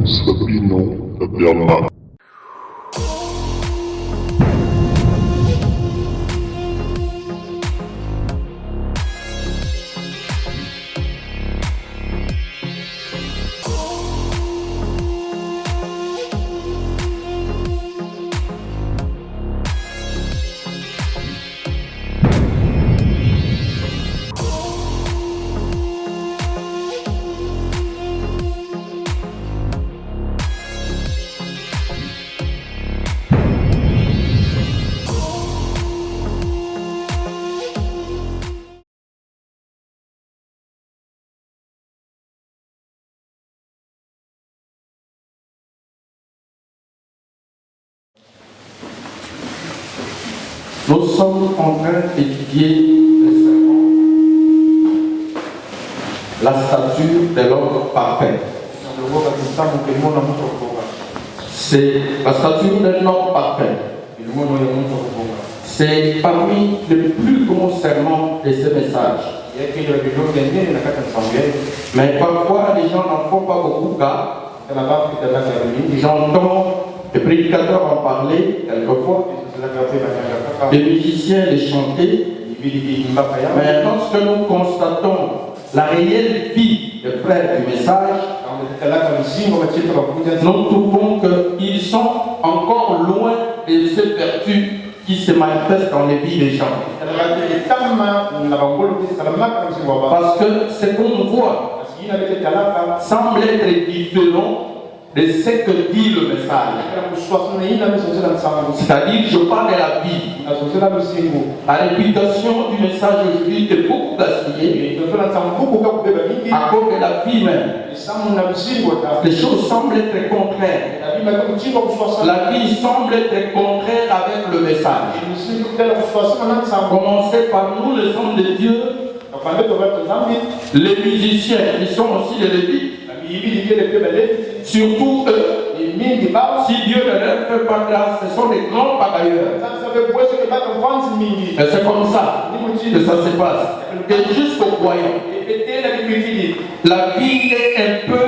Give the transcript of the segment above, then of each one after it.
Sabino Tabiama. Nous sommes en train d'étudier récemment la stature de l'homme parfait. C'est la stature d'un homme parfait. C'est parmi les plus grands serments de ce message. Mais parfois les gens n'en font pas beaucoup cas. J'entends les prédicateurs en parler quelquefois, les musiciens les chanter, mais lorsque nous constatons la réelle vie des frères du message, nous trouvons qu'ils sont encore loin de ces vertus qui se manifestent dans les vies des gens. Parce que ce qu'on voit semble être différent de ce que dit le message. C'est-à-dire, je parle de la vie. La réputation du message aujourd'hui est beaucoup gaspillée à cause de la vie même. Les choses semblent être contraires. La vie semble être contraire avec le message. Commencez par nous, les hommes de Dieu, les musiciens, ils sont aussi les Lévites. Surtout eux, si Dieu ne leur fait pas grâce, ce sont des grands bagailleurs. Et c'est comme ça que ça se passe. Et jusqu'aux croyants, la vie est un peu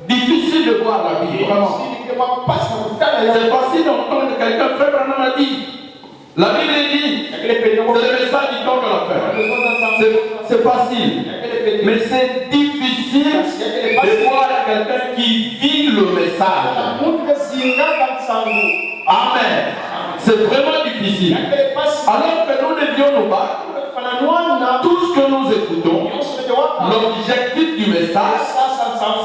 difficile de voir la vie. Vraiment. C'est facile d'entendre quelqu'un, frère Branham a dit. La Bible dit, c'est le message du temps de la fin. C'est facile. Mais c'est difficile de voir quelqu'un qui vit le message. Amen. C'est vraiment difficile. Alors que nous devions nous battre, tout ce que nous écoutons, l'objectif du message,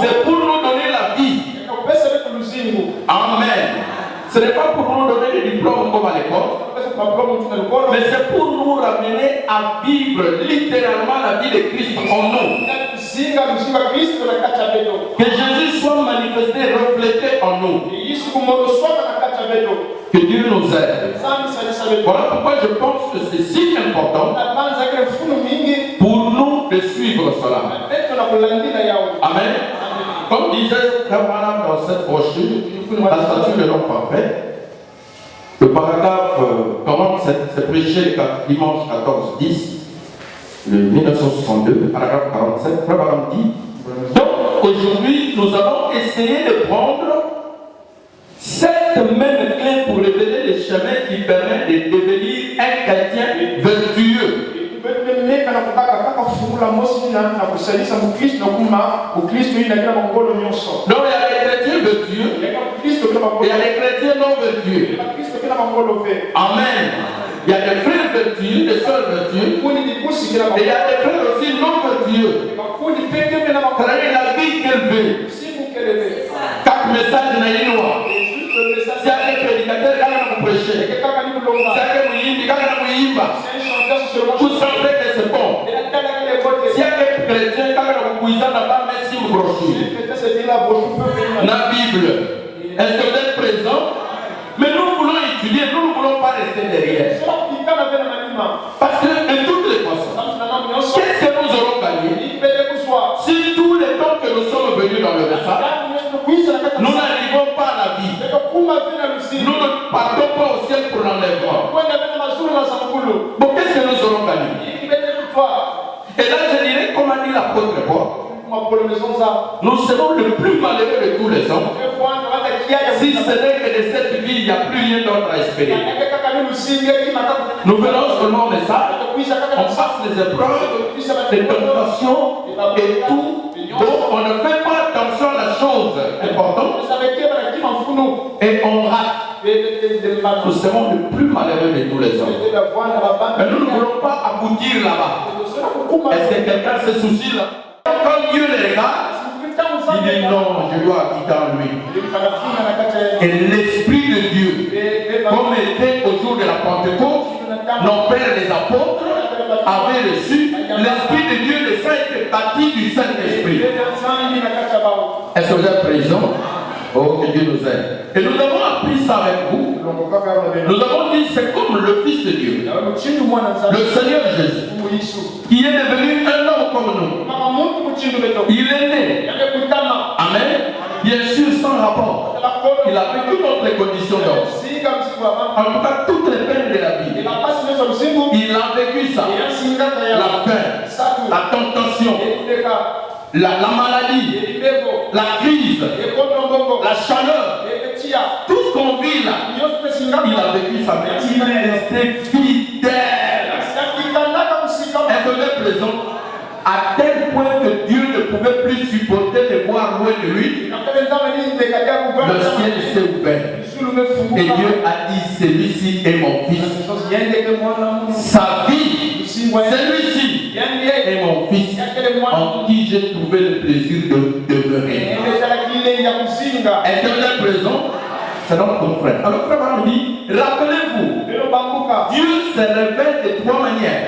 c'est pour nous donner la vie. Amen. Ce n'est pas pour nous donner des diplômes comme à l'école, mais c'est pour nous ramener à vivre littéralement la vie de Christ en nous. Que Jésus soit manifesté, reflété en nous. Que Dieu nous aide. Voilà pourquoi je pense que c'est si important pour nous de suivre cela. Amen. Comme disait Frère Branham dans cette brochure, la statue de l'homme parfait, le paragraphe commence, c'est prêché le dimanche 14-10, le 1962, paragraphe 47, Frère Branham dit, donc aujourd'hui nous avons essayé de prendre cette même clé pour révéler les chemins qui permettent de devenir un chrétien vertueux. Donc il y a les chrétiens vertueux et il y a les chrétiens non vertueux. Amen. Il y a des frères vertueux, des sœurs vertueux, et il y a des frères aussi non vertueux. C'est-à-dire la vie qu'elle veut. Quatre messages n'a rien noir. Si il y a des prédicateurs, quand on prêcher, si il y a des vous savez que c'est bon. Si il y a des chrétiens, quand on n'a pas mis une brochure, la Bible, est-ce que vous êtes présents? Mais nous voulons étudier, nous ne voulons pas rester derrière. Parce que de toutes les façons, qu'est-ce que nous aurons gagné si tous les temps que nous sommes venus dans le message, nous n'arrivons pas à la vie, nous ne partons pas au ciel pour l'enlèvement. Bon, qu'est-ce que nous aurons gagné? Et là, je dirais, comme a dit l'apôtre Paul, nous serons le plus malheureux de tous les hommes. Si ce n'est que de cette vie, il n'y a plus rien d'autre à espérer. Nous venons seulement de ça. On passe les épreuves, les tentations et tout. Donc on ne fait pas attention à la chose importante. Et on rate. Nous serons le plus malheureux de tous les hommes. Mais nous ne voulons pas aboutir là-bas. Est-ce que quelqu'un se soucie là? Quand Dieu les regarde, il dit non, je dois habiter en lui. Et l'Esprit de Dieu, comme était au jour de la Pentecôte, nos pères les apôtres avaient reçu l'Esprit de Dieu, le Saint était bâti du Saint-Esprit. Est-ce que vous êtes présents? Oh, que Dieu nous aide. Et nous avons appris ça avec vous. Nous avons dit c'est comme le Fils de Dieu, le Seigneur Jésus, qui est devenu un homme comme nous. Il est né. Amen. Bien sûr, sans rapport. Il a vécu toutes les conditions d'homme. En tout cas, toutes les peines de la vie. Il a vécu ça. La faim, la tentation, la maladie, la crise, la chaleur, tout ce qu'on vit là, il a vécu ça, mais il est resté fidèle. Est-ce que vous êtes présent? À tel point que Dieu ne pouvait plus supporter de voir loin de lui, le ciel s'est ouvert. Et Dieu a dit, celui-ci est mon fils. Sa vie, celui-ci est mon fils, en qui j'ai trouvé le plaisir de demeurer. Est-ce que vous êtes présent? C'est notre frère. Alors frère Abraham dit, rappelez-vous, Dieu se révèle de trois manières.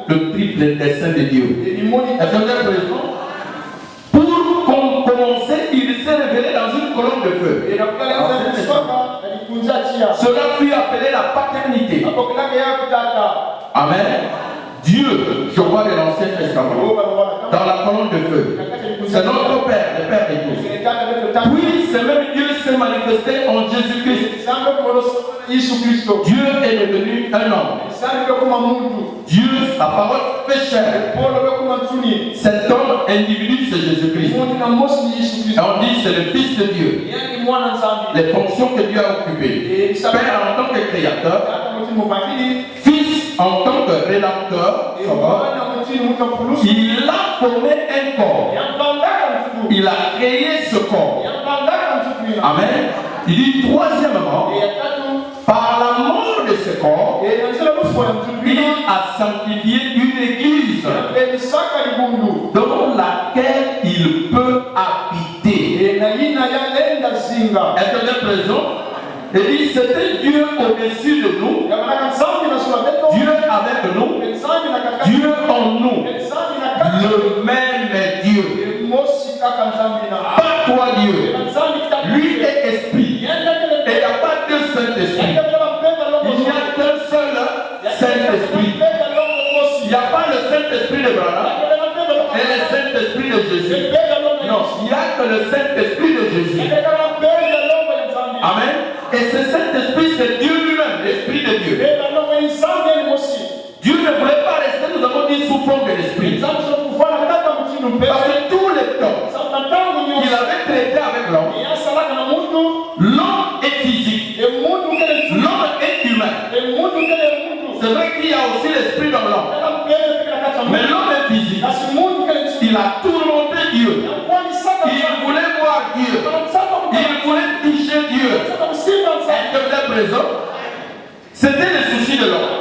Le triple dessein de Dieu. Est-ce que vous êtes présent? Pour commencer, il s'est révélé dans une colonne de feu. Cela fut appelé la paternité. Amen. Dieu, je vois de l'Ancien Testament, dans la colonne de feu. C'est notre Père, le Père de tous. Puis, ce même Dieu s'est manifesté en Jésus-Christ. Dieu est devenu un homme. Dieu, sa parole fait chair. Cet homme individu, c'est Jésus-Christ. Et on dit, c'est le Fils de Dieu. Les fonctions que Dieu a occupées. Père en tant que créateur. Fils en tant que rédempteur. Il a formé un corps. Il a créé ce corps. Amen. Il dit troisièmement, par la mort de ce corps, il a sanctifié une église dans laquelle il peut habiter. Est-ce que vous êtes présent? Il dit c'était Dieu au-dessus de nous, Dieu avec nous, Dieu en nous, le même Dieu. Pas toi Dieu. Lui est esprit. Et il n'y a pas deux Saint-Esprit. Il n'y a qu'un seul Saint-Esprit. Il n'y a pas le Saint-Esprit de Branham et le Saint-Esprit de Jésus. Non, il n'y a que le Saint-Esprit de Jésus. Amen. Et ce Saint-Esprit, c'est Dieu lui-même, l'Esprit de Dieu. Dieu ne voulait pas rester, nous avons dit, sous forme de l'Esprit. Parce que tous les temps, il avait traité avec l'homme. L'homme est physique. L'homme est humain. C'est vrai qu'il y a aussi l'Esprit dans l'homme. Mais l'homme est physique. Il a tourmenté Dieu. Il voulait voir Dieu. Il voulait toucher Dieu. Est-ce que vous êtes présent? C'était le souci de l'homme.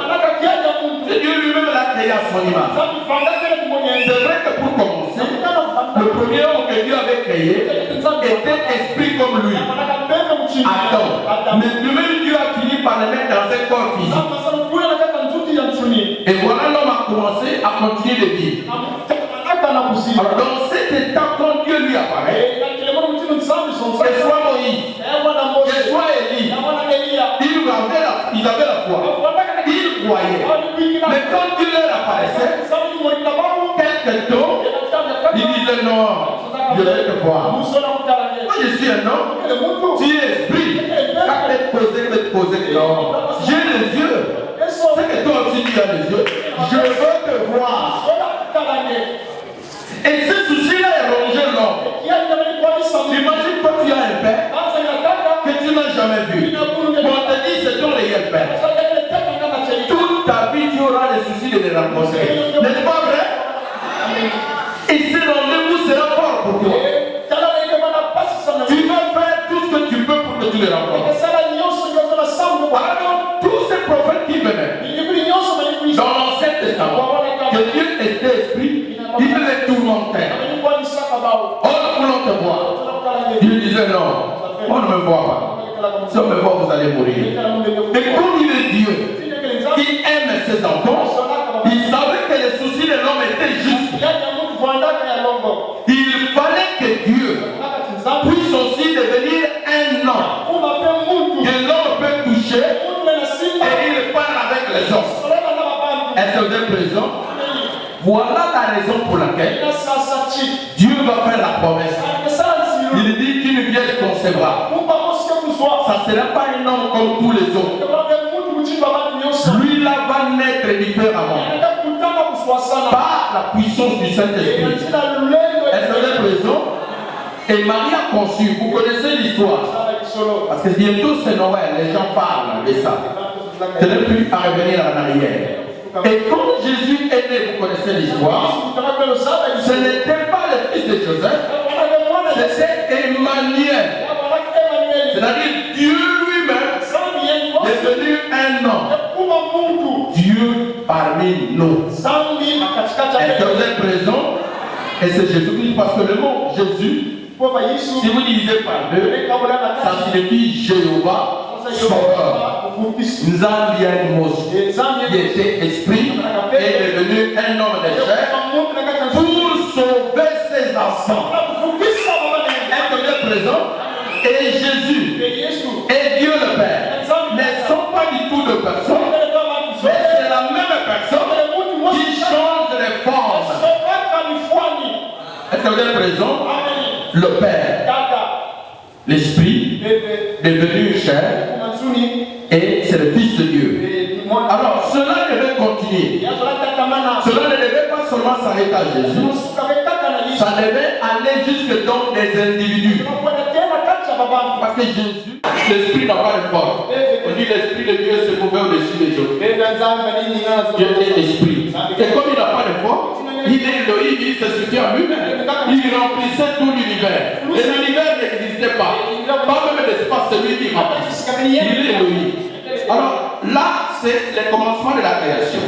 C'est Dieu lui-même l'a créé à son image. C'est vrai que pour commencer, le premier homme que Dieu avait créé était esprit comme lui. Adam. Mais lui-même Dieu a fini par le mettre dans un corps physique. Et voilà l'homme a commencé à continuer de vivre. Alors dans cet état, quand Dieu lui apparaît, que soit Moïse, que soit Élie, ils avaient la foi. Ils croyaient. Mais quand Dieu leur apparaissait, quelques temps, ils disaient non, je vais te voir. Moi je suis un homme, tu es esprit. Quand tu te poser, non. J'ai les yeux. C'est que toi aussi tu as les yeux. Je veux te voir. disait non, on ne me voit pas. Si on me voit, vous allez mourir. Mais comme il est Dieu, qui aime ses enfants, il savait que les soucis de l'homme étaient justes. Il fallait que Dieu puisse aussi devenir un homme que l'homme peut toucher et il parle avec les hommes. Est-ce que vous êtes présent? Voilà la raison pour laquelle Dieu va faire la promesse. Il dit qu'une vierge concevra. Ça ne sera pas un homme comme tous les autres. Lui là va naître différemment. Par la puissance du Saint-Esprit. Est-ce que vous êtes présent? Et Marie a conçu. Vous connaissez l'histoire. Parce que bientôt c'est Noël. Les gens parlent de ça. Ce n'est plus à revenir en arrière. Et quand Jésus est né, vous connaissez l'histoire, ce n'était pas le fils de Joseph, c'était Emmanuel. C'est-à-dire Dieu lui-même est devenu un homme. Dieu parmi nous. Est-ce que vous êtes présent? Et c'est Jésus-Christ, parce que le mot Jésus, si vous divisez par deux, ça signifie Jéhovah. Nzambi Mos, qui était esprit, est devenu un homme de chair pour sauver ses enfants. Est-ce que vous êtes présent? Et Jésus et Dieu le Père ne sont pas du tout deux personnes, mais c'est la même personne qui change les formes. Est-ce que vous êtes présent? Le Père, l'Esprit devenu chair, et c'est le Fils de Dieu. Alors, cela devait continuer. Cela ne devait pas seulement s'arrêter à Jésus. Ça devait aller jusque dans des individus. Parce que Jésus, l'Esprit n'a pas de forme. On dit l'Esprit de Dieu se mouvait au-dessus des autres. Dieu est l'Esprit. Et comme il n'a pas de forme, il est Elohim, il se suffit à lui-même. Il remplissait tout l'univers. Et l'univers n'existait pas. Pas même l'espace, c'est lui qui remplit. Il est Elohim. Alors là, c'est le commencement de la création.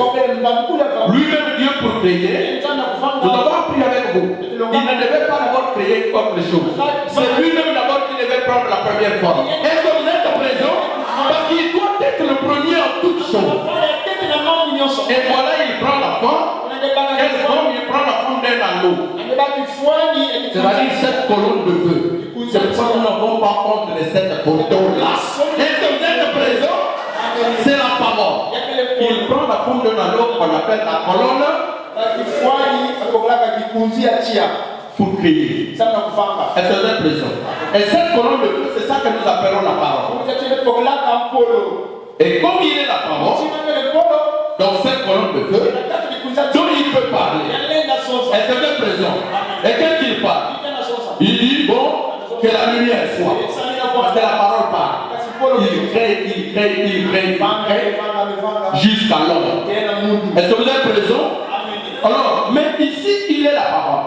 Lui-même Dieu pour créer. Nous avons appris avec vous. Il ne devait pas d'abord créer autre chose. C'est lui-même d'abord qui devait prendre la première forme. Est-ce que vous êtes présent? Parce qu'il doit être le premier en toutes choses. Et voilà, il prend la forme. Quelle forme? Il prend la forme d'un anneau. C'est-à-dire cette colonne de feu. C'est pourquoi nous n'avons pas honte de cette photo-là. Est-ce que vous êtes présent? C'est la parole. Il prend la forme d'un anneau qu'on appelle la colonne pour créer. Est-ce que vous êtes présent? Et cette colonne de feu, c'est ça que nous appelons la parole. Et comme il est la parole, dans cette colonne de feu, donc il peut parler. Est-ce que vous êtes présent? Et qu'est-ce qu'il parle? Il dit, bon, que la lumière soit. Parce que la parole parle. Il crée, jusqu'à l'homme. Est-ce que vous êtes présent? Alors, mais ici, il est la parole.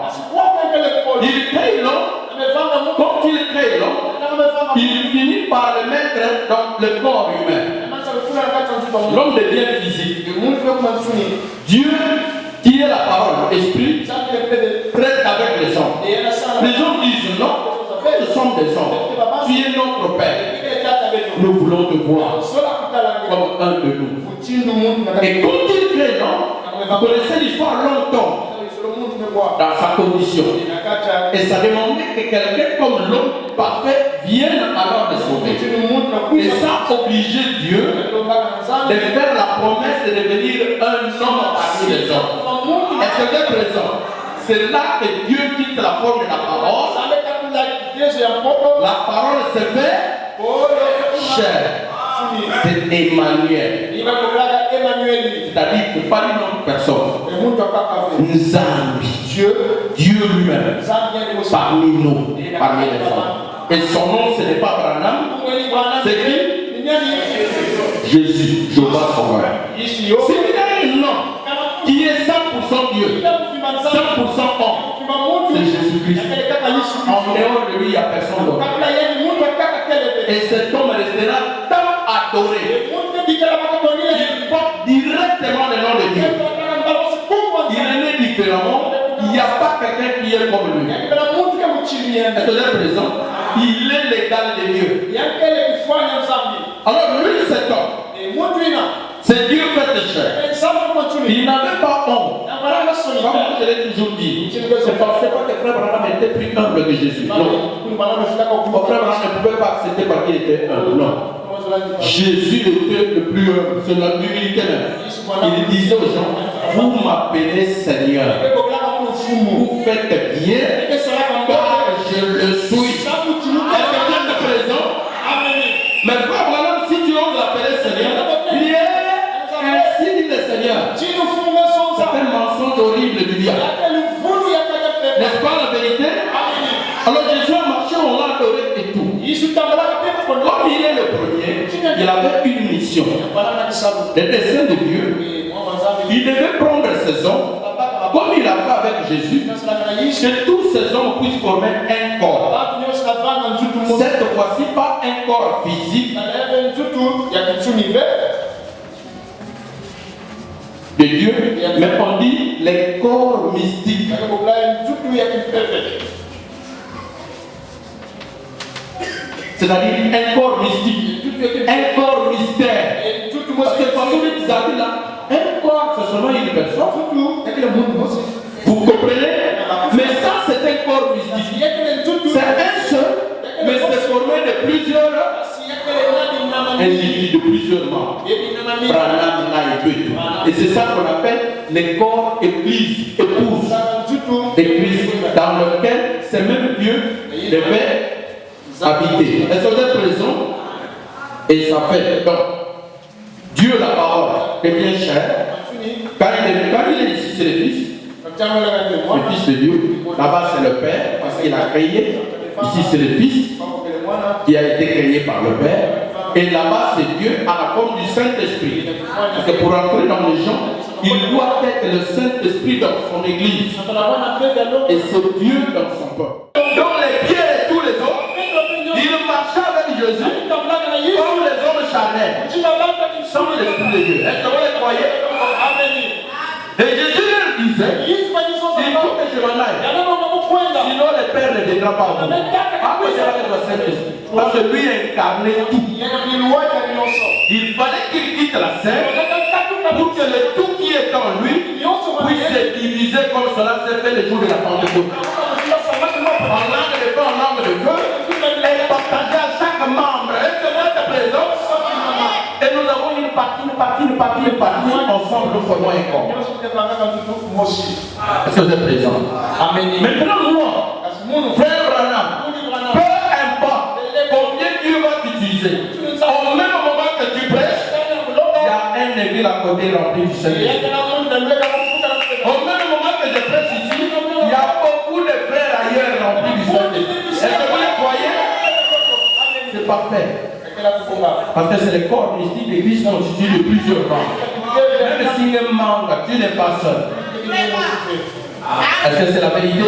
Il crée l'homme. Quand il crée l'homme, il finit par le mettre dans le corps humain. L'homme devient physique. Dieu, qui est la parole, l'esprit, traite avec les hommes. Les gens disent non, nous sommes des hommes. Tu es notre Père. Nous voulons te voir comme un de nous. Et quand il crée l'homme, vous connaissez l'histoire longtemps dans sa condition. Et ça demandait que quelqu'un comme l'homme parfait vienne alors le sauver. Et ça obligeait Dieu de faire la promesse de devenir un homme parmi les hommes. Est-ce que vous êtes présent? C'est là que Dieu quitte la forme de la parole. La parole se fait chair. C'est Emmanuel. C'est-à-dire que pas une autre personne. Nzambi. Dieu lui-même. Parmi nous. Parmi les hommes. Et son nom, ce n'est pas Branham. C'est qui? Jésus. Jéhovah Sauveur. S'il y a un nom qui est 100% Dieu, 100% homme, c'est Jésus-Christ. En dehors de lui, il n'y a personne d'autre. Et cet homme restera tant adoré. Il porte directement le nom de Dieu. Il est né différemment. Il n'y a pas quelqu'un qui est comme lui. Est-ce que vous êtes présent? Il est l'égal de Dieu. Alors lui, cet homme, c'est Dieu fait de chair. Il n'avait pas honte. Comme je l'ai toujours dit, c'est pas que frère Branham était plus humble que Jésus. Non. Frère Branham ne pouvait pas accepter parce qu'il était humble. Non. Jésus était le plus humble. C'est la humilité même. Il disait aux gens, vous m'appelez Seigneur. Vous faites bien car je le suis. Est-ce que Dieu est présent? Mais frère Branham, si tu oses l'appeler Seigneur, viens, ainsi dit le Seigneur. C'est un mensonge horrible du diable. N'est-ce pas la vérité? Alors Jésus a marché, on l'a adoré et tout. Comme il est le premier, il avait une mission. Le dessein de Dieu, il devait prendre ses hommes, comme il a fait avec Jésus, que tous ces hommes puissent former un corps. Cette fois-ci, pas un corps physique de Dieu, mais on dit les corps mystiques. C'est-à-dire un corps mystique, un corps mystère. Parce que quand on dit là, un corps, c'est seulement une personne. Vous comprenez? Mais ça, c'est un corps mystique. C'est un seul, mais c'est formé de plusieurs individus, de plusieurs membres. Et c'est ça qu'on appelle les corps église, épouse. Église dans lequel c'est même Dieu devait habiter. Est-ce que vous êtes présent? Et ça fait. Donc, Dieu, la parole, devient chair. Quand il est ici, c'est le Fils. Le Fils de Dieu. Là-bas, c'est le Père, parce qu'il a créé. Ici, c'est le Fils qui a été créé par le Père. Et là-bas, c'est Dieu à la forme du Saint-Esprit. Parce que pour entrer dans les gens, il doit être le Saint-Esprit dans son Église. Et c'est Dieu dans son peuple. Donc les Pierre et tous les autres, ils marchaient avec Jésus comme les hommes charnels, sans l'Esprit de Dieu. Est-ce que vous les croyez? Et Jésus leur disait, il faut que je m'en aille. Sinon le Père ne viendra pas à vous. Après c'est avec le Saint-Esprit. Parce que lui incarnait tout. Il fallait qu'il quitte la scène pour que le tout qui est en lui puisse se diviser comme cela s'est fait le jour de la Pentecôte. En langue de feu, en langue de feu, et partager à chaque membre. Est-ce que vous êtes présent? Et nous avons une partie, ensemble nous formons un corps. Est-ce que vous êtes présent? Maintenant, moi, frère Branham, peu importe combien Dieu va t'utiliser, au même moment que tu prêches, il y a un église à côté rempli du Saint-Esprit. Au même moment que je prêche ici, il y a beaucoup de frères ailleurs remplis du Saint-Esprit. Est-ce que vous les croyez? C'est parfait. Parce que c'est le corps mystique de l'Église constitué de plusieurs membres. Même si un membre, tu n'es pas seul. Est-ce que c'est la vérité?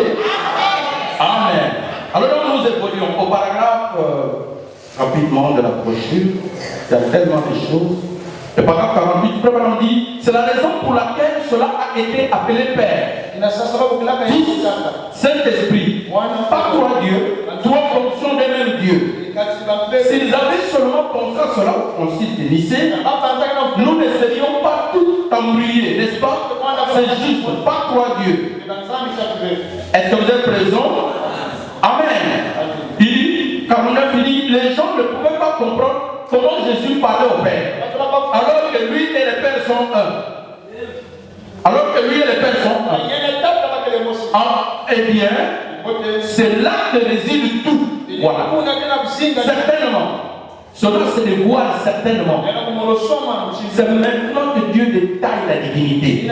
Amen. Alors nous évoluons au paragraphe rapidement de la brochure. Il y a tellement de choses. Le paragraphe 48, le Frère dit, c'est la raison pour laquelle cela a été appelé Père. Fils, Saint-Esprit, pas trois dieux, trois fonctions d'un même Dieu. S'ils avaient seulement pensé à cela au concile de Nicée, nous ne serions pas tout embrouillés, n'est-ce pas? C'est juste, pas trois dieux. Est-ce que vous êtes présents? Amen. Il dit, car on a fini, les gens ne pouvaient pas comprendre comment Jésus parlait au Père. Alors que lui et le Père sont un. Eh bien, c'est là que réside tout. Voilà. Certainement. Cela se dévoile certainement. C'est maintenant que Dieu détaille la divinité.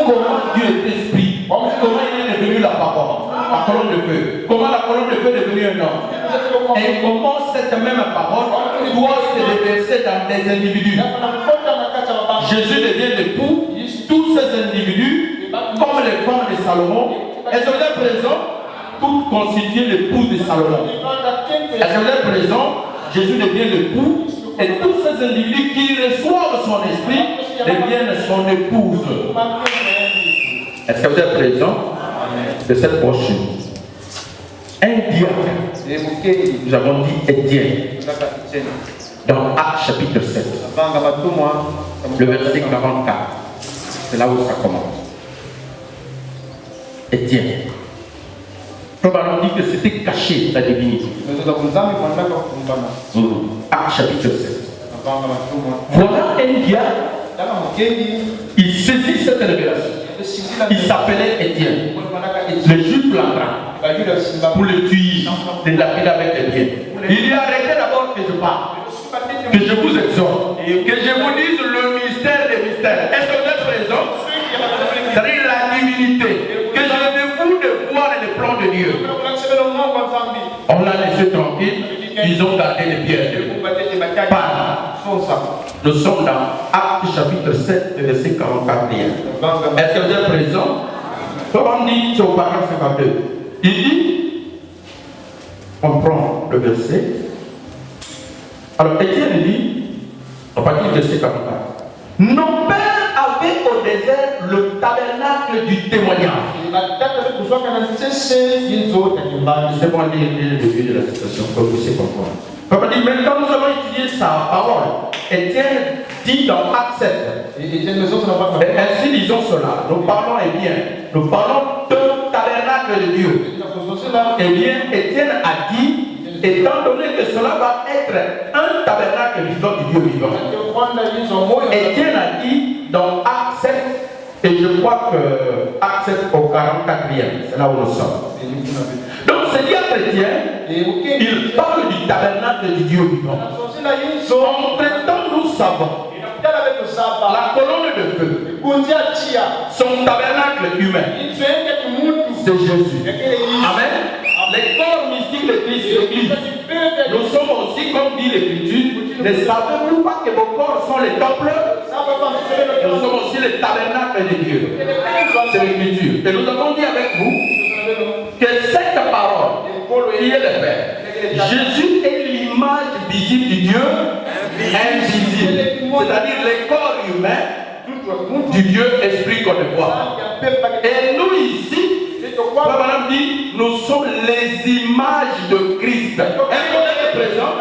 Comment Dieu est esprit. Comment il est devenu la parole. La colonne de feu. Comment la colonne de feu est devenue un homme. Et comment cette même parole doit se déverser dans des individus. Jésus devient l'époux. Tous ces individus, comme les femmes de Salomon, elles sont là présentes, toutes constituées l'épouse de Salomon. Elles sont là présentes, Jésus devient l'époux, et tous ces individus qui reçoivent son esprit deviennent son épouse. Est-ce que vous êtes présents de cette portion? Un diable, nous avons dit Étienne, dans Actes chapitre 7, le verset 44. C'est là où ça commence. Étienne. Probablement dit que c'était caché la divinité. Actes chapitre 7. Voilà un diable. Il saisit cette révélation. Il s'appelait Étienne. Le juif l'entra pour le tuer, le lapider avec les pieds. Il dit arrêtez d'abord que je parle, que je vous exhorte, que je vous dise le mystère des mystères. Est-ce que vous êtes présent? C'est-à-dire la divinité, que je dévoue de voir les plans de Dieu. On l'a laissé tranquille, ils ont gardé les pierres. Nous sommes dans Actes chapitre 7, verset 44. Est-ce que vous êtes présent? Comme on dit, c'est au paragraphe 52. Il dit, on prend le verset. Alors, Étienne dit, on va dire le verset 44. Nos pères avaient au désert le tabernacle du témoignage. C'est bon, le début de la citation, pour que vous puissiez comprendre. Papa dit, mais quand nous avons étudié sa parole, Étienne dit dans Acte 7, ainsi disons cela, nous parlons bien, nous parlons d'un tabernacle de Dieu. Eh bien, Étienne a dit, étant donné que cela va être un tabernacle vivant du Dieu vivant. Étienne a dit dans Acte 7, et je crois que Acte 7 au 44e, c'est là où nous sommes. Donc c'est dit à chrétien, il parle du tabernacle du Dieu vivant. Entre-temps, nous savons la colonne de feu, son tabernacle humain, c'est Jésus. Amen. Les corps mystiques de Christ, l'Église. Nous sommes aussi, comme dit l'Écriture, ne savez-vous pas que vos corps sont les temples? Nous sommes aussi les tabernacles de Dieu. C'est l'Écriture. Et nous avons dit avec vous que cette parole, qui est le Père, Jésus est l'image visible du Dieu invisible. C'est-à-dire les corps humains du Dieu esprit qu'on voit. Et nous ici, Madame dit, nous sommes les images de Christ. Est-ce qu'on est présent?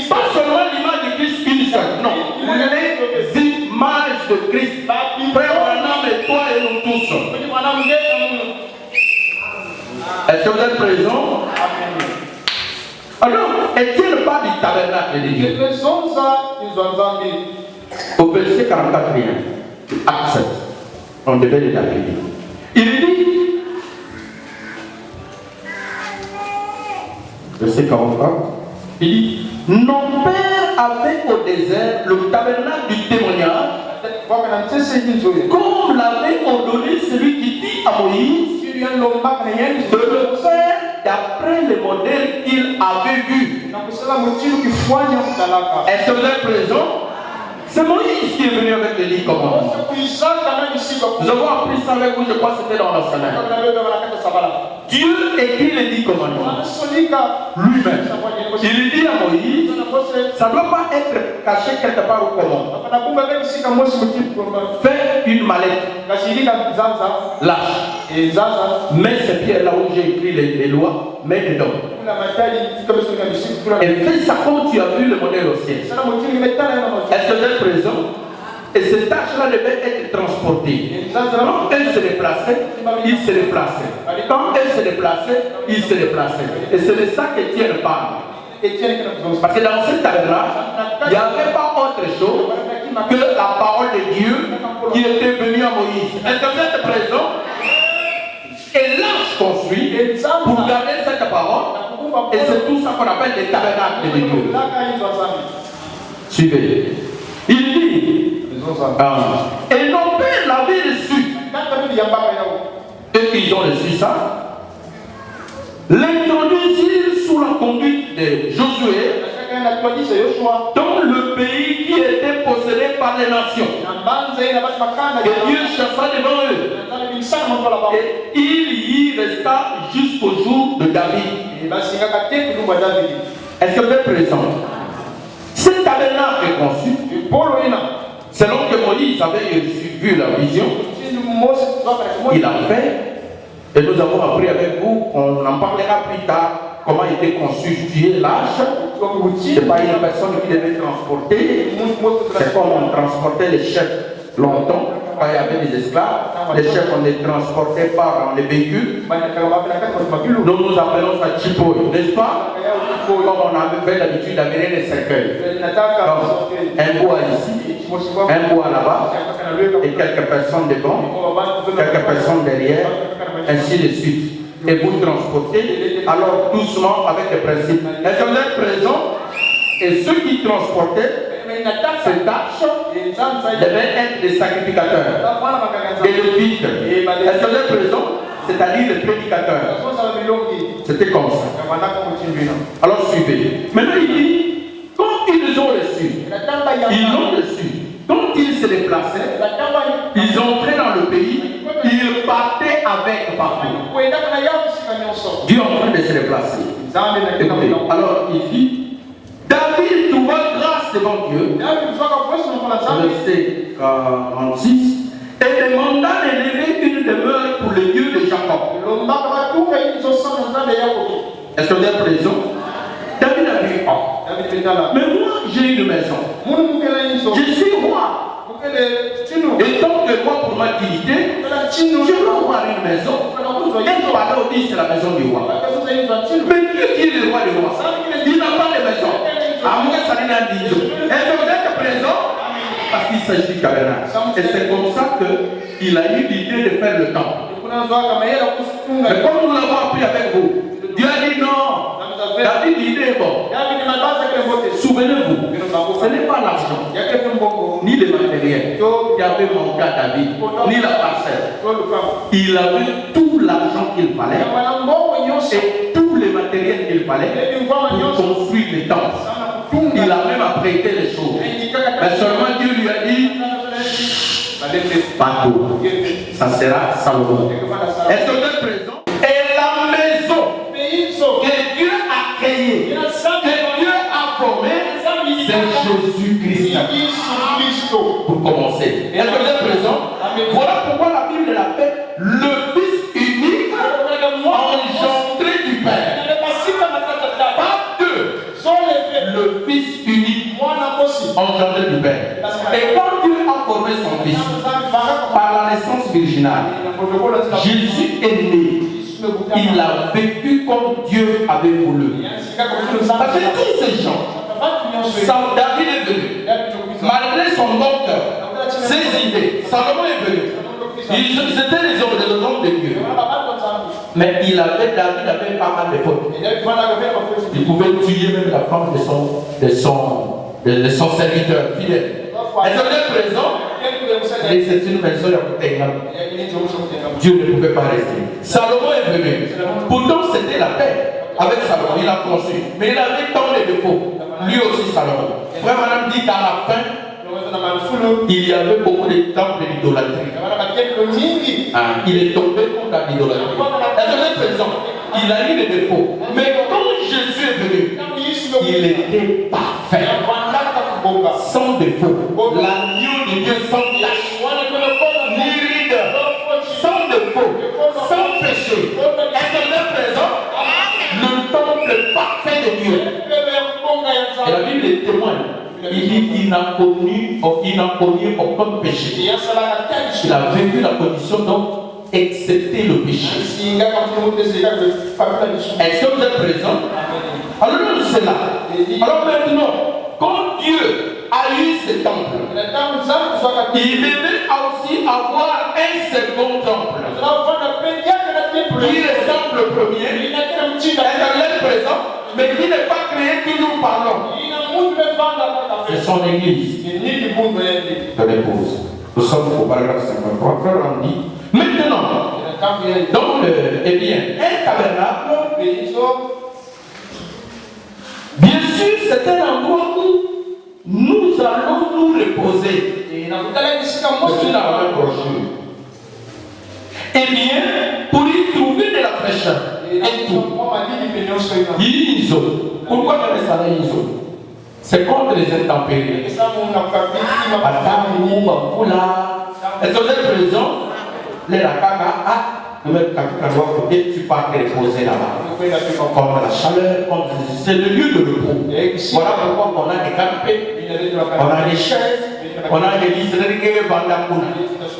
Pas seulement l'image de Christ une seule, non. Les images de Christ. Frère Branham et toi et nous tous. Est-ce que vous êtes présents? Alors, Étienne parle du tabernacle de Dieu. Au verset 44, Acte 7, on devait les appeler. Il dit, verset 44, il dit, nos pères avaient au désert le tabernacle du témoignage, comme l'avait ordonné celui qui dit à Moïse, de le faire d'après le modèle qu'il avait vu. Est-ce que vous êtes présent? C'est Moïse qui est venu avec les 10 commandements. Nous avons appris ça avec vous, je crois que c'était dans la semaine. Dieu écrit les 10 commandements lui-même. Il dit à Moïse, ça ne doit pas être caché quelque part au comment. Fais une mallette. Lâche. Mets ces pierres là où j'ai écrit les lois, mets dedans. Et fais ça comme tu as vu le modèle au ciel. Est-ce que vous êtes présent? Et ces tâches-là devaient être transportées. Quand elles se déplaçaient, ils se déplaçaient. Quand elles se déplaçaient, ils se déplaçaient. Et c'est de ça qu'Étienne parle. Parce que dans cette tabernacle, il n'y avait pas autre chose que la parole de Dieu qui était venue à Moïse. Est-ce que vous êtes présent? Et l'arche construit pour garder cette parole. Et c'est tout ça qu'on appelle les tabernacles de Dieu. Suivez. Il dit, et nos pères l'avaient reçu. Et ils ont reçu ça. L'introduisirent sous la conduite de Josué dans le pays qui était possédé par les nations. Et Dieu chassa devant eux. Et il y resta jusqu'au jour de David. Est-ce que vous êtes présent? Ce tabernacle est conçu selon que Moïse avait vu la vision. Il a fait. Et nous avons appris avec vous, on en parlera plus tard, comment était constitué l'arche. Ce n'est pas une personne qui devait transporter, c'est comme on transportait les chefs longtemps, quand il y avait des esclaves. Les chefs, on les transportait par les véhicules. Nous appelons ça chipoy, n'est-ce pas? Comme on avait l'habitude d'amener les cercueils. Un bois ici, un bois là-bas, et quelques personnes devant, quelques personnes derrière, ainsi de suite. Et vous transportez, alors doucement avec les principes. Est-ce que vous êtes présents? Et ceux qui transportaient ces tâches devaient être des sacrificateurs, des levites. Est-ce que vous êtes présents? C'est-à-dire les prédicateurs. C'était comme ça. Alors suivez. Maintenant il dit, quand ils ont reçu, ils l'ont reçu. Quand ils se déplaçaient, ils entraient dans le pays, ils partaient avec partout. Dieu est en train de se déplacer. Écoutez, alors il dit, David trouva grâce devant Dieu, verset 46, et demanda d'élever une demeure pour le Dieu de Jacob. Est-ce que vous êtes présent? David a dit, mais moi j'ai une maison, je suis roi. Et donc que moi pour ma dignité, je dois avoir une maison. Et Pardon dit c'est la maison du roi. Mais Dieu qui est le roi des rois, il n'a pas de maison. À moins que ça n'ait pas dit. Est-ce que vous êtes présent? Parce qu'il s'agit du tabernacle. Et c'est comme ça qu'il a eu l'idée de faire le temple. Mais comme nous l'avons appris avec vous, Dieu a dit non. David, l'idée est bonne. Souvenez-vous, ce n'est pas l'argent, ni le matériel qui avait manqué à David, ni la parcelle. Il avait tout l'argent qu'il fallait et tout le matériel qu'il fallait pour construire les temples. Il a même apprêté les choses. Mais seulement Dieu lui a dit, pas tout. Ça sera Salomon. Est-ce que vous êtes présent? Et la maison que Dieu a créée, que Dieu a formée, c'est Jésus-Christ. Pour commencer. Est-ce que vous êtes présent? Voilà pourquoi la Bible l'appelle le Fils unique engendré du Père. Pas deux. Le Fils unique engendré du Père. Et quand Dieu a formé son Fils par la naissance virginale, Jésus est né. Il a vécu comme Dieu avait voulu. Parce que tous ces gens, David est venu, malgré son bon cœur, ses idées, Salomon est venu. C'était les hommes de Dieu. Mais David avait pas mal de fautes. Il pouvait tuer même la femme de son serviteur fidèle. Est-ce que vous êtes présent? Et c'est une personne à Dieu ne pouvait pas rester. Salomon est venu. Pourtant, c'était la paix avec Salomon. Il a conçu. Mais il avait tant de défauts. Lui aussi, Salomon. Frère Madame dit qu'à la fin, il y avait beaucoup de temples d'idolâtrie. Il est tombé contre l'idolâtrie. Est-ce que vous êtes présent? Il a eu des défauts. Mais quand Jésus est venu, il était parfait. Sans défaut. L'agneau de Dieu sans tache, ni ride, sans défaut, sans péché. Est-ce que vous êtes présent? Le temple parfait de Dieu. Et la Bible est témoigne. Il dit qu'il n'a connu aucun péché. Il a vécu la condition donc excepté le péché. Est-ce que vous êtes présent? Alors c'est là. Alors maintenant, quand Dieu a eu ce temple, il devait aussi avoir un second temple qui ressemble au premier. Est-ce que vous êtes présent? Mais qui n'est pas créé toujours par l'homme. C'est son église de l'épouse. Nous sommes au paragraphe 53. Frère on dit maintenant, donc, eh bien, un tabernacle, bien sûr, c'est un endroit où nous allons nous reposer. C'est dans la même brochure. Eh bien, pour y trouver de la fraîcheur et tout. Iso. Pourquoi faire ça Iso? C'est contre les intempéries. Est-ce que vous êtes présent? Les Rakaga, tu pars te reposer là-bas. Comme la chaleur, c'est le lieu de repos. Voilà pourquoi on a des canapés, on a des chaises, on a des lits.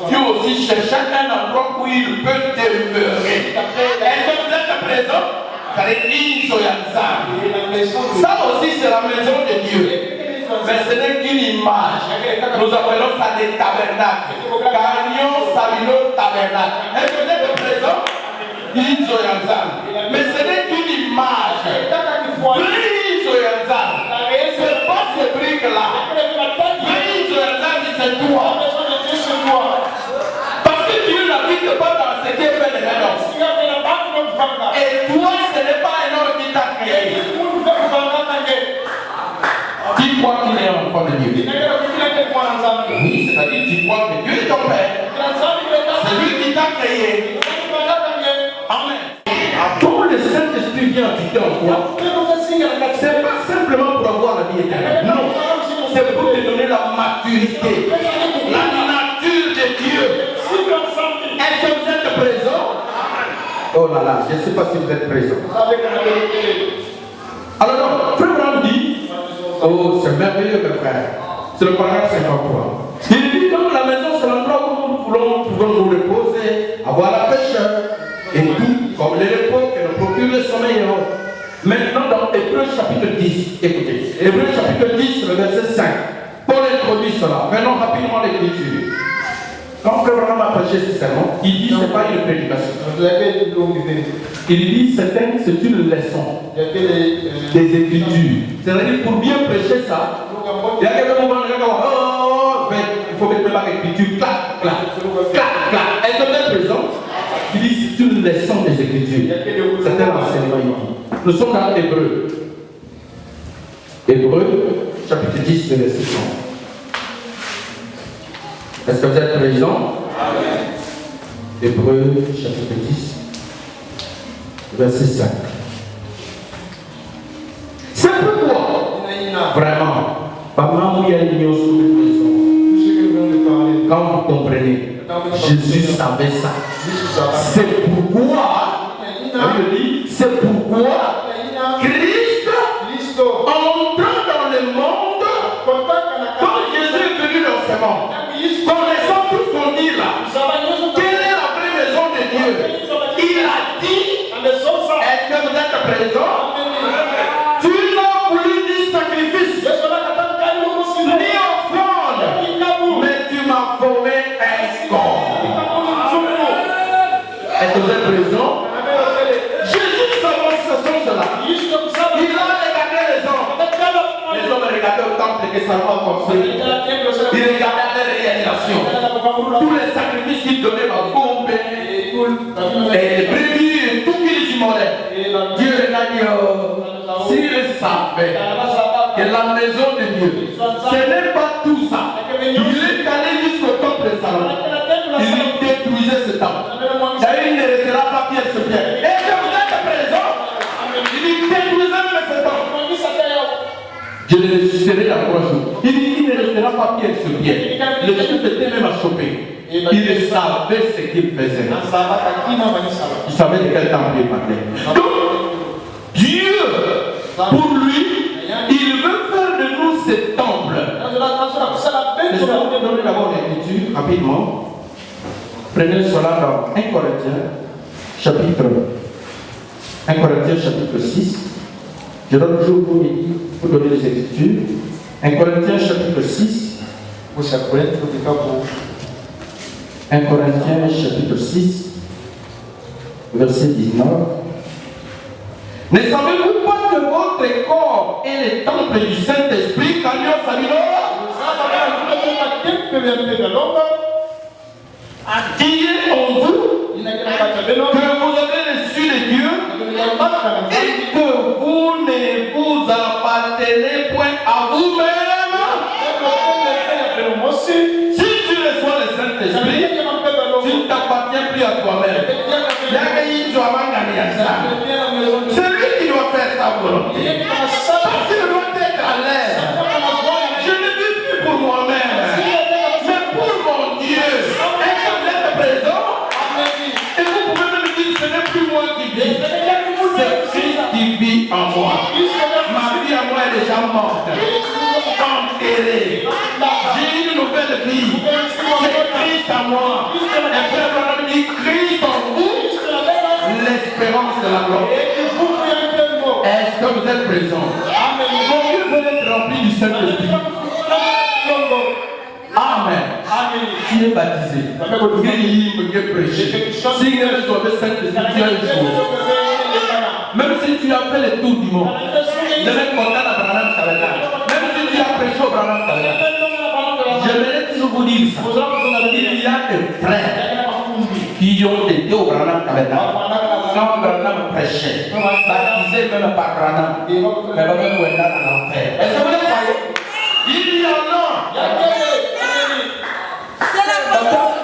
Dieu aussi cherche un endroit où il peut demeurer. Est-ce que vous êtes présent? Ça aussi c'est la maison de Dieu. Mais ce n'est qu'une image. Nous appelons ça des tabernacles. Canyon Sabino tabernacle. Est-ce que vous êtes présent? Mais ce n'est qu'une image. C'est pas ce briques-là. C'est toi. Parce que Dieu n'habite pas dans ce qui est fait de l'homme. Et toi, ce n'est pas un homme qui t'a créé. Dis-moi qu'il est enfant de Dieu. Oui, c'est-à-dire dis-moi que Dieu est ton Père. C'est lui qui t'a créé. Amen. Quand le Saint-Esprit vient habiter en toi, c'est pas simplement pour avoir la vie éternelle. Non, c'est pour te donner la maturité, la nature de Dieu. Est-ce que vous êtes présent? Oh là là, je ne sais pas si vous êtes présent. Alors, Frère Branham dit, oh, c'est merveilleux, mes frères. C'est le paragraphe 53. Il dit donc la maison, c'est l'endroit où nous pouvons nous reposer, avoir la pêche et tout, comme le repos que nous procure le sommeil. Maintenant, dans Hébreux chapitre 10, écoutez, Hébreux chapitre 10, le verset 5. Paul introduit cela. Prenons rapidement l'écriture. Quand Frère Branham a prêché ce sermon, il dit que ce n'est pas une prédication. Il dit c'est une leçon des Écritures. C'est-à-dire pour bien prêcher ça, il y a quelques moments où il faut mettre la écriture, clac, clac, clac, clac. Est-ce que vous êtes présent? Il dit c'est une leçon des Écritures. C'est un enseignement ici. Nous sommes dans Hébreux. Hébreux, chapitre 10, verset 100. Est-ce que vous êtes présent? Hébreux, chapitre 10, verset 5. C'est pourquoi, vraiment, quand vous comprenez, Jésus savait ça. C'est pourquoi, c'est pourquoi Christ, entrant dans le monde, quand Jésus est venu dans ce monde, connaissant tout ce qu'on dit là, quelle est la vraie maison de Dieu? Il a dit, est-ce que vous êtes présent? Tu n'as voulu ni sacrifice, ni offrande, mais tu m'as formé un corps. Est-ce que vous êtes présent? Jésus savait ce chose-là. Il a regardé les hommes. Les hommes regardaient au temple que Salomon construit. Il regardait les réalisations. Tous les sacrifices qu'il donnait à bombe, et les brebis, et tout qu'il immolait. Dieu regarde, s'il savait que la maison de Dieu, ce n'est pas tout ça. Il est allé jusqu'au temple de Salomon. Il détruisait ce temple. D'ailleurs, il ne restera pas pièce sur pièce. Est-ce que vous êtes présent? Il détruisait même ce temple. Je le ressusciterai la prochaine. Il dit qu'il ne restera pas pièce sur pièce. Le chef était même à choper. Il savait ce qu'il faisait. Il savait de quel temple il parlait. Donc, Dieu, pour lui, il veut faire de nous ce temple. Laissez-moi vous donner d'abord l'écriture rapidement. Prenez cela dans 1 Corinthiens, chapitre 6. Je donne toujours pour donner les écritures. 1 Corinthiens, chapitre 6. 1 Corinthiens, chapitre 6, verset 19. Ne savez-vous pas que votre corps est le temple du Saint-Esprit, Canyon Sabino, qui est en vous, que vous avez reçu de Dieu, et que vous ne vous appartenez point à vous-même? Si tu reçois le Saint-Esprit, tu ne t'appartiens plus à toi-même. C'est lui qui doit faire sa volonté. Parce qu'il doit être à l'aise. Je ne vis plus pour moi-même, mais pour mon Dieu. Est-ce que vous êtes présent? Et vous pouvez même J'ai une nouvelle vie. C'est Christ en moi. Et frère Branham dit Christ en vous, l'espérance de la gloire. Est-ce que vous êtes présents? Vos yeux veulent être remplis du Saint-Esprit. Amen. Tu es baptisé. Tu es prêché. Si il y a le Saint-Esprit, tu as une chose. Même si tu as fait le tour du monde, je vais content à Branham Tabernacle. Même si tu as prêché au Branham Tabernacle, j'aimerais toujours vous dire ça. Il y a des frères qui ont été au Branham Tabernacle. Quand Branham prêchait, baptisé même par Branham, mais pas même Wenda dans l'enfer. Est-ce que vous le croyez? Il y en a.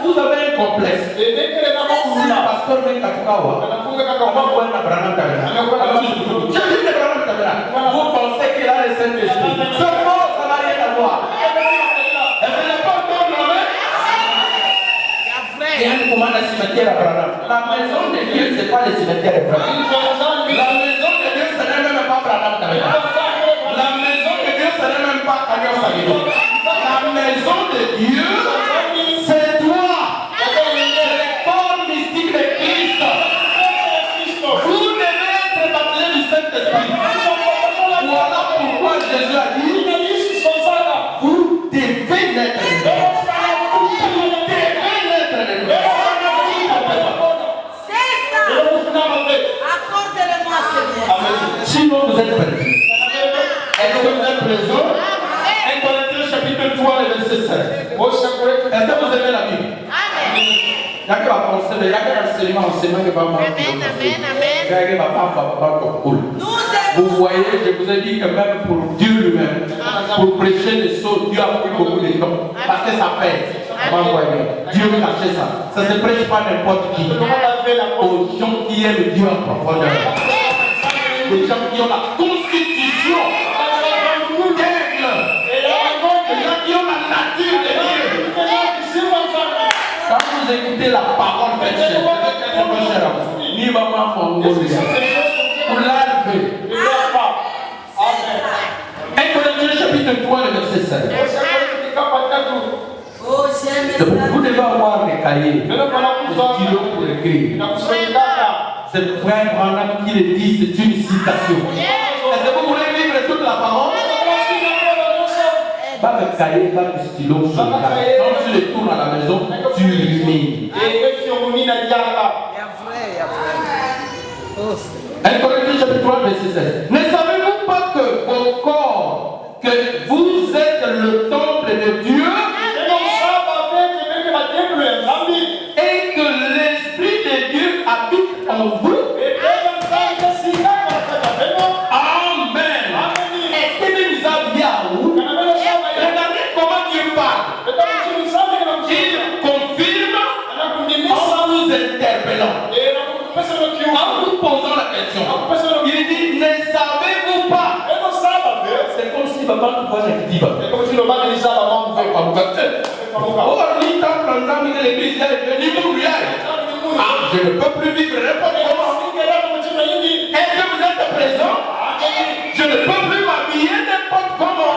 Vous avez un complexe. Si le pasteur vient Katukawa, vous pensez qu'il a le Saint-Esprit. Ce mot, ça n'a rien à voir. Et ce n'est pas encore nommé. Il y a une commande à cimetière à Branham. La maison de Dieu, ce n'est pas le cimetière de Branham. La maison de Dieu, ce n'est même pas Branham. La maison de Dieu, ce n'est même pas Kanyo Sagido. La maison de Dieu, c'est toi. C'est le corps mystique de Christ. Vous devez être baptisé du Saint-Esprit. Voilà pourquoi Jésus a dit vous devez naître de nouveau. Vous devez naître de nouveau. C'est ça. Accorde-le-moi, Seigneur. Sinon vous êtes perdus. Est-ce que vous êtes présents? 1 Corinthiens chapitre 3 et verset 7. Est-ce que vous aimez la Bible? Amen. Il y a que la pensée, il y a que l'enseignement qui va manquer. Vous voyez, je vous ai dit que même pour Dieu lui-même, pour prêcher les sauts, Dieu a pris beaucoup de temps. Parce que ça pèse. Dieu cachait ça. Ça ne se prêche pas n'importe qui. Aux gens qui aiment Dieu en profondeur. Les gens qui ont la constitution d'aigle. Les gens qui ont la nature de Dieu. Quand vous écoutez la parole de Dieu, ni maman Fongo, vous l'avez. 1 Corinthiens chapitre 3, verset 7. Oh, j'aime ça. Vous devez avoir des cahiers, des stylos pour écrire. C'est frère Branham qui le dit, c'est une citation. Est-ce que vous voulez vivre toute la parole? Pas de cahier, pas de stylo sur le cahier. Quand tu le tournes à la maison, tu rumines. 1 Corinthiens chapitre 3, verset 16. Ne savez-vous pas que vos corps, que vous êtes le temple de Dieu et que l'Esprit de Dieu habite en vous? Amen. Est-ce que nous avions? Regardez comment Dieu parle. Il confirme en nous interpellant, en nous posant la question. Il dit, ne savez-vous pas? C'est comme si papa nous voit dit. Oh, lui, tant que l'église est venue pour lui. Je ne peux plus vivre n'importe comment. Est-ce que vous êtes présents? Je ne peux plus m'habiller n'importe comment.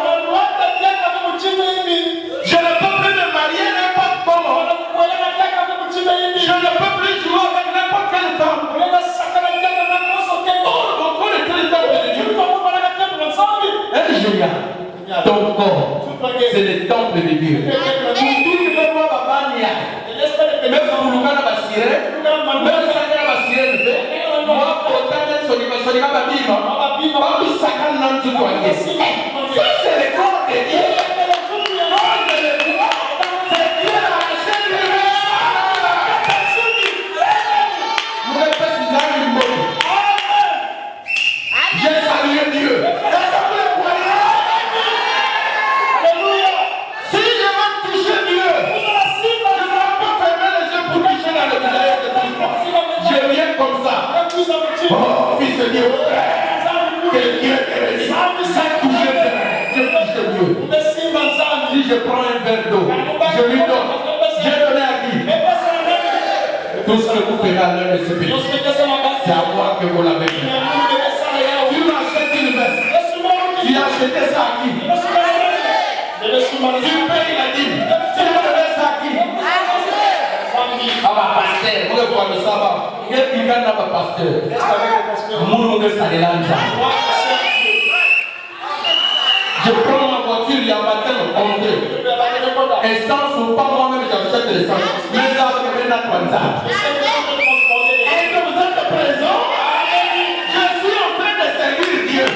Je ne peux plus me marier n'importe comment. Je ne peux plus jouer avec n'importe quelle femme. Oh, mon corps est le temple de Dieu. Génial. Ton corps, c'est le temple de Dieu. Même pour le cas de même ça c'est le corps de Dieu. C'est Dieu la chaîne de vous répétez une bonne. J'ai salué Dieu. Si je veux toucher Dieu, je ne vais pas fermer les yeux pour toucher dans le visage de Christ. Je viens comme ça. Oh, fils de Dieu. Que Dieu te bénisse. Sans toucher Dieu, je touche Dieu. Si je prends un verre d'eau, je lui donne. J'ai donné à qui? Tout ce que vous ferez à l'heure de ce pays, c'est à moi que vous l'avez fait. Tu m'as acheté une veste. Tu as acheté ça à qui? payes la dîme. Tu donnes ça à qui? Ah bah pasteur, vous voulez voir le sabbat. Quelqu'un n'a pas pasteur. Je prends ma voiture il y a matin au compte. Essence ou pas moi-même j'achète l'essence. Mais ça va devenir la transaction. Est-ce que vous êtes présent? Je suis en train de servir Dieu.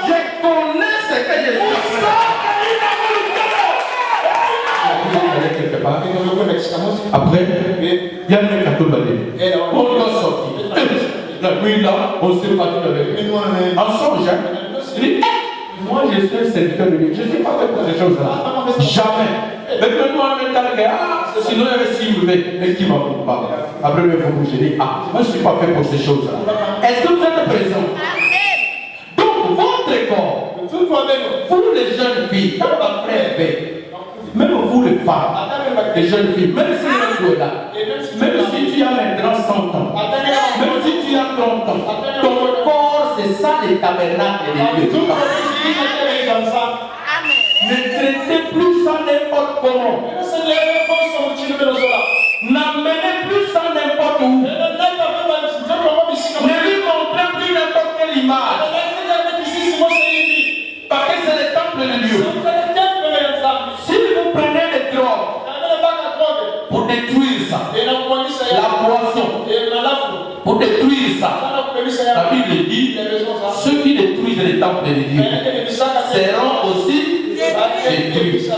Je connais ce que je suis. Quelque part. Après, il y a un mec à tout le monde. On doit sortir. La nuit là, on s'est battu avec lui. Ensemble, Jacques, il dit, moi je suis un serviteur de Dieu. Je ne suis pas fait pour ces choses-là. Jamais. Mais moi, même quand sinon il y avait 6 mauvais, mais qui m'a pas. Après, le fou, je dis, moi je ne suis pas fait pour ces choses-là. Est-ce que vous êtes présents? Donc, votre corps, vous les jeunes filles, quand votre frère fait, même vous les femmes, les jeunes filles, même si vous êtes là, même si tu as maintenant 100 ans, même si tu as 30 ans, ton corps c'est ça les tabernacles de Dieu. Ne traitez plus ça n'importe comment. N'amenez plus ça n'importe où. Ne lui montrez plus n'importe quelle image. Parce que c'est le temple de Dieu. Si vous prenez les drogues pour détruire ça, la boisson, pour détruire ça, la Bible dit, ceux qui détruisent les temples de Dieu seront aussi détruits.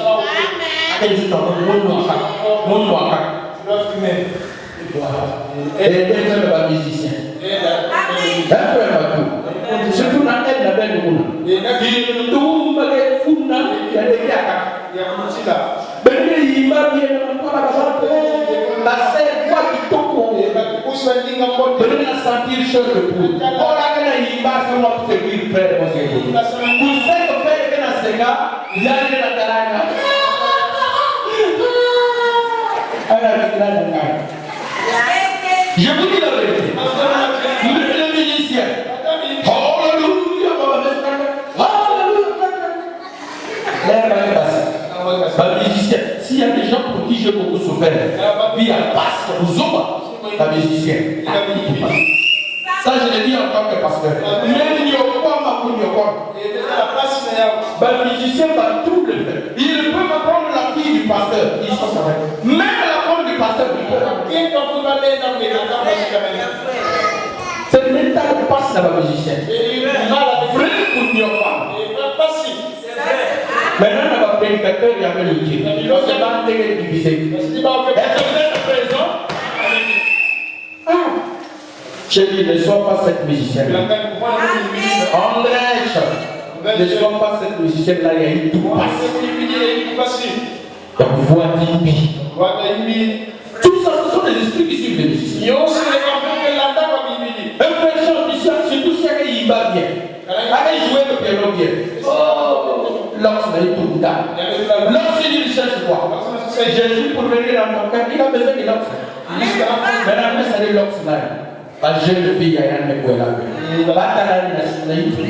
Et les frères musiciens. Surtout dans elle, la belle mouna. Il y a la serre voit du topo. Venez la sentir chaud de poule. On a gagné une base pour notre servir frère de Mosé. Pour ceux qui frère de Nasega, il y a une talana. Je vous dis la vérité. Le musicien. Alléluia. Alléluia. Musicien. S'il y a des gens pour qui j'ai beaucoup souffert, puis il y a pasteur Zoma, la musicienne. Ça, je le dis en tant que pasteur. Mais il n'y a pas ma couille. Le musicien va tout le faire. Il peut prendre la fille du pasteur. Même la femme du pasteur. C'est le mental qui passe dans la musicienne. Frère couille. Maintenant, on va prédicateur, il y avait le Dieu. C'est pas un téléphone divisé. Est-ce que vous êtes présent? Je dis, ne sois pas cette musicienne. André, ne sois pas cette musicienne-là, il y a une tout passe. Donc, voix d'Ibi. Tout ça, ce sont des esprits qui suivent les musiciens. Un frère chanteur, surtout si il va bien. Allez jouer le piano bien. Lorsqu'il est tout là. Lorsqu'il cherche quoi? Jésus pour venir dans ton cœur, il a besoin de l'ox. Maintenant, c'est l'ox là. La jeune fille, il y a un mec qui est là. Il va à la nationalité.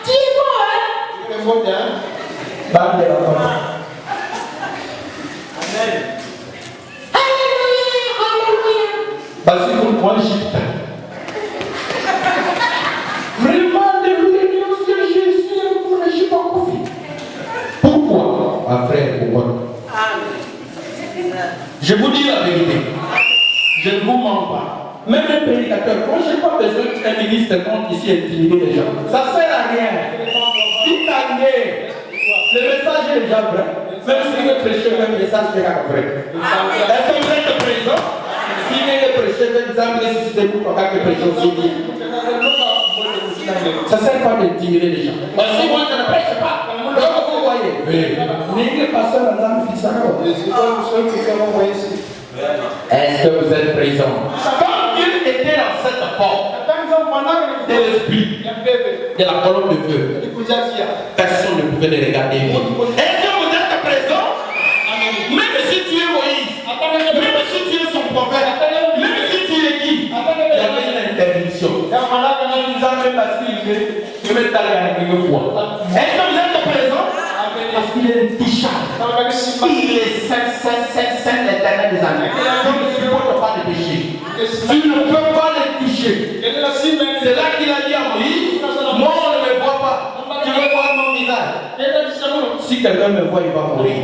Tu es bon, hein? Bande de la femme. Alléluia. Parce que pour moi, j'écoute. Vraiment, de l'union de Jésus, je ne suis pas confié. Pourquoi, ma frère, pourquoi? Je vous dis la vérité. Je ne vous mens pas. Même un prédicateur, moi, je n'ai pas besoin qu'un ministre compte ici intimider les gens. Ça ne sert à rien. Il t'a gagné. Le message est déjà vrai. Même si vous prêchez un message, c'est vrai. Est-ce que vous êtes présent? Si vous êtes prêché, vous êtes ressuscité pour que prêcher aussi bien. Ça ne sert pas d'intimider les gens. Si moi je ne prêche pas, donc vous voyez. N'est-ce pas ça, madame Fissaro? Est-ce que vous êtes présents? Quand Dieu était dans cette porte de l'esprit, de la colonne de feu, personne ne pouvait les regarder. Est-ce que vous êtes présents? Même si tu es Moïse, même si tu es son prophète, même si tu es qui, il y avait une interdiction. Je met ta gagne quelquefois. Est-ce que vous êtes présent? Parce qu'il est intouchable. Il est saint, l'éternel des années. Tu ne supportes pas de péché. Tu ne peux pas les toucher. C'est là qu'il a dit à Moïse, moi on ne me voit pas. Tu veux voir mon visage. Si quelqu'un me voit, il va mourir.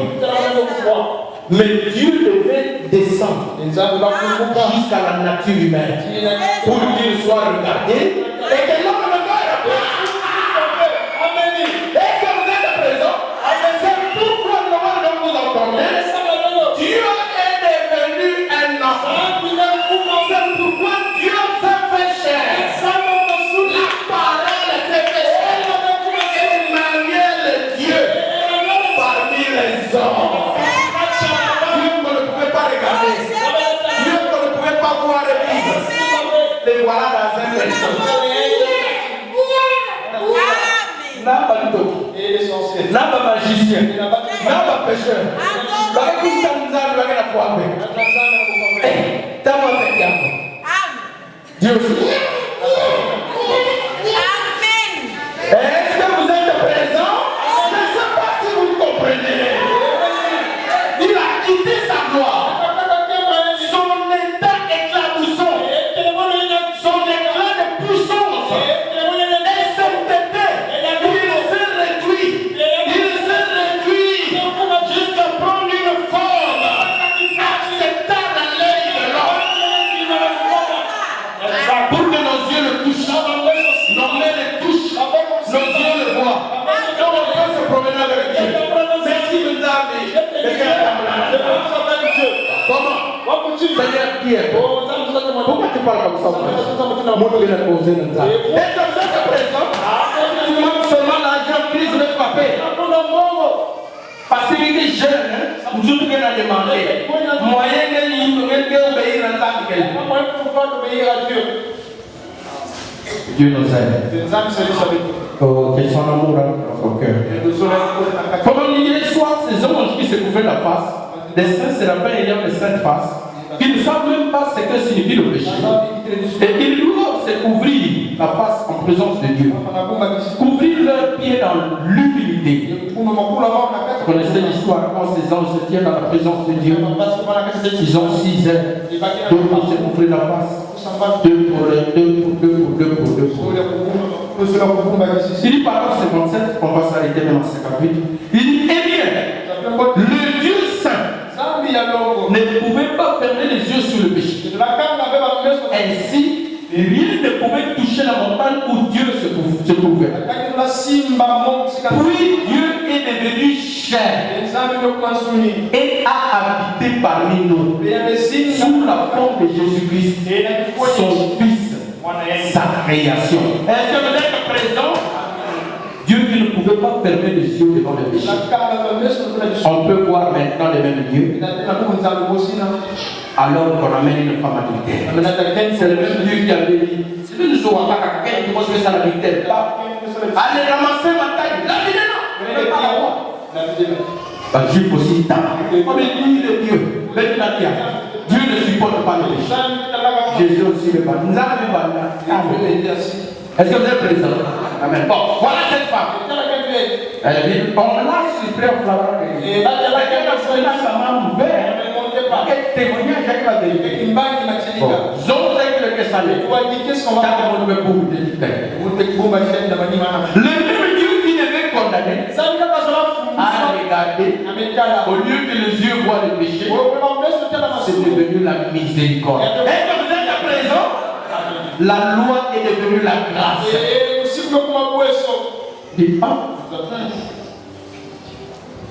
Mais Dieu devait descendre jusqu'à la nature humaine pour qu'il soit regardé et que l'homme ne regarde pas. Est-ce que vous êtes présent? C'est pourquoi nous vous entendez. Dieu est devenu un enfant. C'est pourquoi Dieu s'est fait chair. La parole s'est fait chair. Emmanuel Dieu parmi les hommes. Dieu qu'on ne pouvait pas voir et vivre. Les voilà dans un personne. N'a pas de toque. N'a pas magicien. N'a pas pécheur. Avec tout ça, nous avons la foi. T'as moi fait diable. Dieu aussi. Est-ce que vous êtes présents? Je ne sais pas si vous comprenez. Il a quitté sa gloire. Pourquoi tu parles comme ça? Moi, je vais la poser dans ça. Est-ce que vous êtes présent? Tu manques seulement l'argent, crise de frapper. Parce qu'il est jeune, nous autres qui l'avons demandé. Moyen de obéir à ça. Dieu nous aide. Oh, que son amour dans notre cœur. Pendant l'hier soir, ces anges qui se couvraient la face, les saints séraphins ayant les saintes faces, qui ne savent même pas ce que signifie le péché. Et ils doivent se couvrir la face en présence de Dieu. Couvrir leurs pieds dans l'humilité. Vous connaissez l'histoire quand ces anges se tiennent dans la présence de Dieu. Ils ont 6 ailes. 2 pour se couvrir la face. 2 pour. Il dit par 57, on va s'arrêter dans 58. Il dit, eh bien, le Dieu saint ne pouvait pas fermer les yeux sur le péché. Ainsi, rien ne pouvait toucher la montagne où Dieu se trouvait. Puis Dieu est devenu chair et a habité parmi nous sous la forme de Jésus-Christ, son Fils, sa création. Est-ce que vous êtes présent? Dieu qui ne pouvait pas fermer les yeux devant le péché. On peut voir maintenant les mêmes dieux. Alors qu'on amène une femme adultère. C'est le même Dieu qui avait dit, si tu ne joues pas à quelqu'un, tu vas jouer ça l'adultère. Allez ramasser ma taille. La vie non. Le juif aussi tard. Comme il dit le Dieu. Dieu ne supporte pas le péché. Jésus aussi le pas. Nous avons pas. Est-ce que vous êtes présent? Amen. Bon, voilà cette femme. Elle dit, on l'a supprimé au flagrant. Et elle a sa main ouverte. Quel témoignage avec la vérité? Bon, j'ose que le salé. Qu'est-ce qu'on va faire pour le même Dieu qui devait condamner a regardé, au lieu que les yeux voient le péché, c'est devenu la miséricorde. Est-ce que vous êtes présent? La loi est devenue la grâce.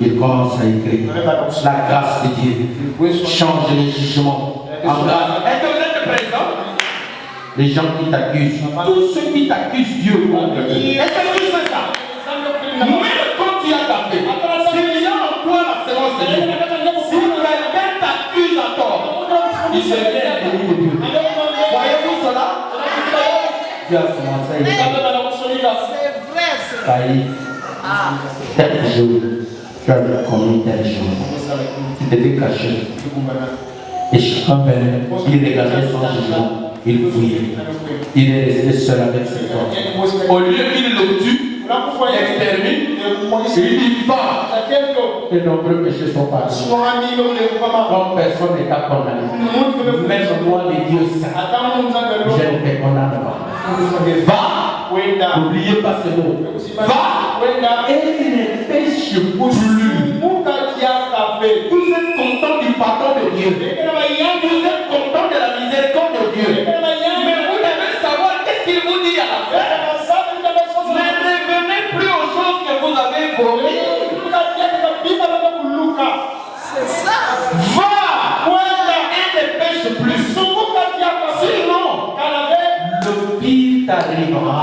Il commence à écrire. La grâce de Dieu change les jugements en grâce. Est-ce que vous êtes présent? Les gens qui t'accusent, tous ceux qui t'accusent, Dieu contre eux. Est-ce que tu sais ça? Même quand tu as tapé, s'il y a en toi la séance de Dieu, si quelqu'un t'accuse à tort, il se vient de Dieu. Voyez-vous cela? Dieu a commencé à écrire. C'est vrai, tel jour, tu as commis tel jour. Tu devais cacher. Et chacun venait, il regardait son jugement. il fouillait. Il est resté seul avec ses corps. Au lieu qu'il le tue, extermine, il dit va. Les nombreux péchés sont partis. Comme personne n'est pas condamné. Même moi, les dieux saints, je ne te condamne pas. Va, n'oubliez pas ce mot. Va et ne pêche plus. Vous êtes content du pardon de Dieu. Vous êtes content de la miséricorde de Dieu. Mais vous devez savoir qu'est-ce qu'il vous dit à la fin. Ne revenez plus aux choses que vous avez promis. C'est ça. Va et ne pêche plus. Sinon, le pire t'arrivera.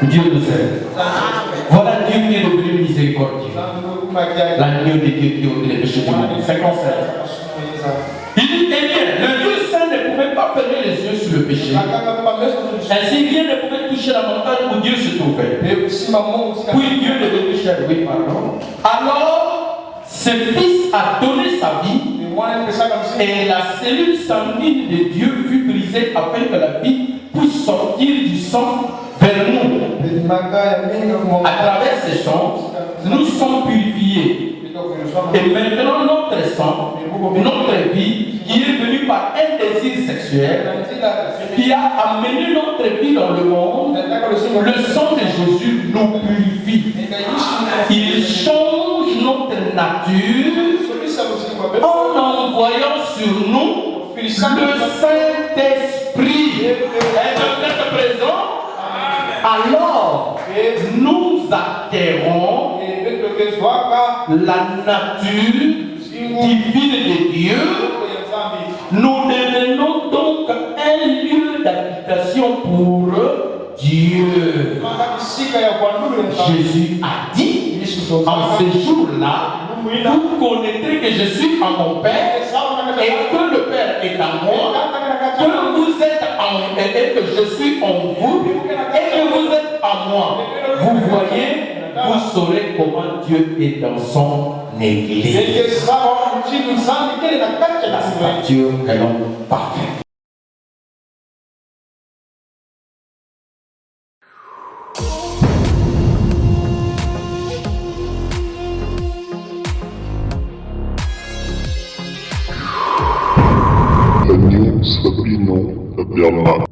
Dieu nous aide. Voilà Dieu qui est devenu miséricordieux. L'agneau de Dieu qui ôte les péchés du monde. 57. Il dit, eh bien, le Dieu saint ne pouvait pas fermer les yeux sur le péché. Ainsi, rien ne pouvait toucher la montagne où Dieu se trouvait. Puis Dieu est devenu cher, oui, pardon. Alors, ce fils a donné sa vie et la cellule sanguine de Dieu fut brisée afin que la vie puisse sortir du sang vers nous. À travers ce sang, nous sommes purifiés. Et maintenant, notre sang, notre vie, qui est venue par un désir sexuel, qui a amené notre vie dans le monde, le sang de Jésus nous purifie. Il change notre nature en envoyant sur nous le Saint-Esprit. Est-ce que vous êtes présent? Alors, nous acquérons la nature divine de Dieu. Nous devenons donc un lieu d'habitation pour Dieu. Jésus a dit, en ce jour-là, vous connaîtrez que je suis en mon Père et que le Père est en moi, que vous êtes en moi et que je suis en vous et que vous êtes en moi. Vous voyez, vous saurez comment Dieu est dans son église. La stature est l'homme parfait. L'agneau Sabino, la Bernard.